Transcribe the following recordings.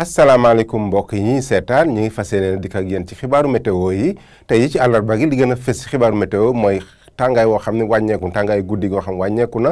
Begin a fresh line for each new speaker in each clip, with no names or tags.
asalaamaaleykum mbokk yi ñuy seetaan ñu ngi fas yéene dikk ak yéen ci xibaaru météo yi tey yi ci àllarba gi li gën a fës ci xibaaru météo mooy tàngaay woo xam ne wàññeeku tàngaay guddi goo xam wàññeeku na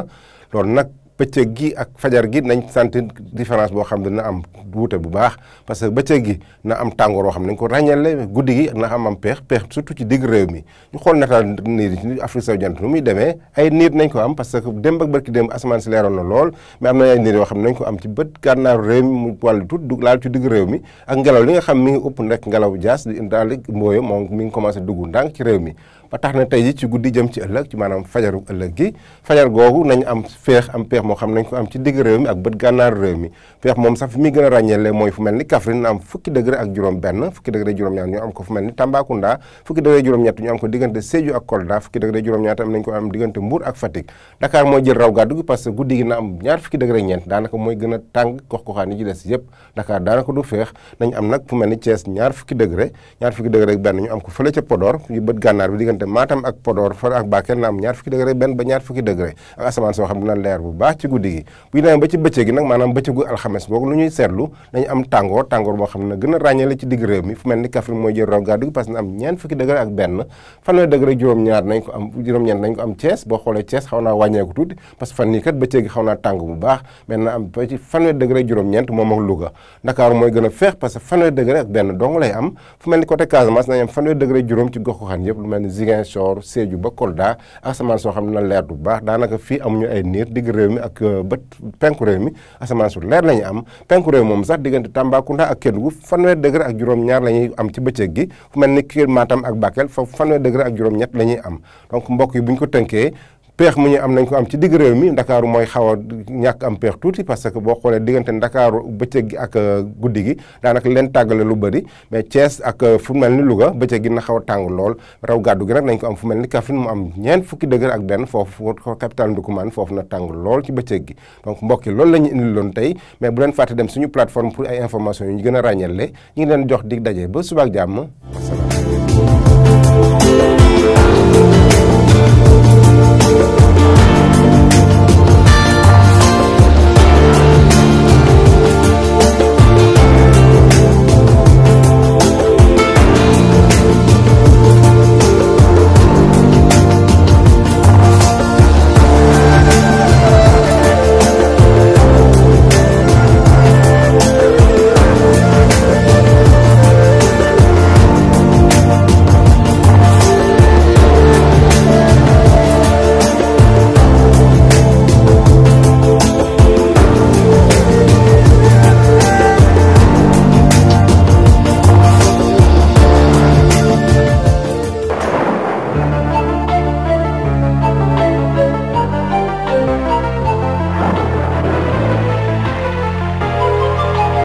loolu nag bëccëg gi ak fajar gi nañ sant différence boo xam ne dina am wuute bu baax parce que bëccëg gi na am tàngoor woo xam ne nañ ko ràññale guddi gi na am peex surtout ci digg réew mi ñu xool nataal niir yi Afrique sowu jant nu muy demee ay niir nañ ko am parce que démb ak barki démb asamaan si leeroon na lool mais am na ay niir yoo xam ne nañ ko am ci bët gànnaaru réew mi mu wàllu tuut laal ci digg réew mi ak ngelaw li nga xam mi ngi ëpp nekk ngelaw jaas daal mbooyo moom mi ngi commencé dugg ndànk ci réew mi ba tax na tey ji ci guddi jëm ci ëllëg ci maanaam fajaru ëllëg gi fajar googu nañ am peex moo xam nañ ko am ci digg réew mi ak bët gànnaaru réew mi peex moom sax fi muy gën a ràññeele mooy fu mel ni Kaffrine na am fukki degré ak juróom benn fukki degré juróom-ñaar ñu am ko fu mel ni Tambacounda fukki degré juróom-ñett ñu am ko diggante Sédhiou ak Kolda fukki degré juróom-ñaar am nañ ko am diggante Mbour ak Fatick Dakar mooy jël raw gàddu gi parce que guddi gi na am ñaar fukki degré ñeent daanaka mooy gën a tàng gox-goxaan yi ci des yëpp Dakar daanaka du feex nañ am nag fu mel ni Thiès ñaar fukki degré ak benn ñu am ko fële ca Podor yu bët gànnaar bi diggante Matam ak Podor fa ak Bakel na am ñaar fukki degré benn ba ñaar fukki degré ak asamaan soo xam dina leer bu baax ci guddi gi bu ñu demee ba ci bëccëg gi nag maanaam bëccëgu alxames boobu lu ñuy seetlu dañu am tàngoor boo xam ne gën a ràññale ci digg réew mi fu mel ni Kaffrine mooy jël raw gàddu gi parce que na am ñeent fukki degré ak benn fanweeri degré juróom-ñaar nañ ko am juróom-ñeent nañ ko am Thiès boo xoolee Thiès xaw naa wàññeeku tuuti parce que fan nii kat bëccëg gi xaw naa tàng bu baax mais na am ba ci fanweeri degré juróom-ñeent moom ak Louga Dakar mooy gën a feex parce que fanweeri degré ak benn dong lay am fu mel ni côté Casamance nañ am fanweeri degré juróom ci gox goxaan yëpp lu mel ni Ziguinchor Sédhiou ba Kolda asamaan soo xam ne na leer bu baax daanaka fii amuñu ay niir digg réew mi ak bët penku réew mi asamaan su leer lañu am penku réew moom sax diggante Tambacounda ak Kédougou fanweer degré ak juróom-ñaar la ñuy am ci bëccëg gi fu mel ni Kër Matam ak Bakel foofu fanweer degré ak juróom-ñett la ñuy am donc mbokk yi bu ñu ko tënkee peex mu ñu am nañ ko am ci digg réew mi ndakaaru mooy xaw a ñàkk am peex tuuti parce que boo xoolee diggante ndakaaru bëccëg gi ak guddi gi daanaka leen tàggale lu bëri mais Thiès ak fu mel ni Louga bëccëg gi na xaw a tàng lool raw gàddu gi nag nañ ko am fu mel ni Kaffrine mu am ñeent fukki degré ak benn foofu capital Ndoukoumane foofu na tàng lool ci bëccëg gi donc mbokk yi loolu la ñu indi loon tey mais bu leen fàtte dem suñu plateforme pour ay information yu ñu gën a ràññale ñu ngi leen jox dig daje ba suba ak jàmm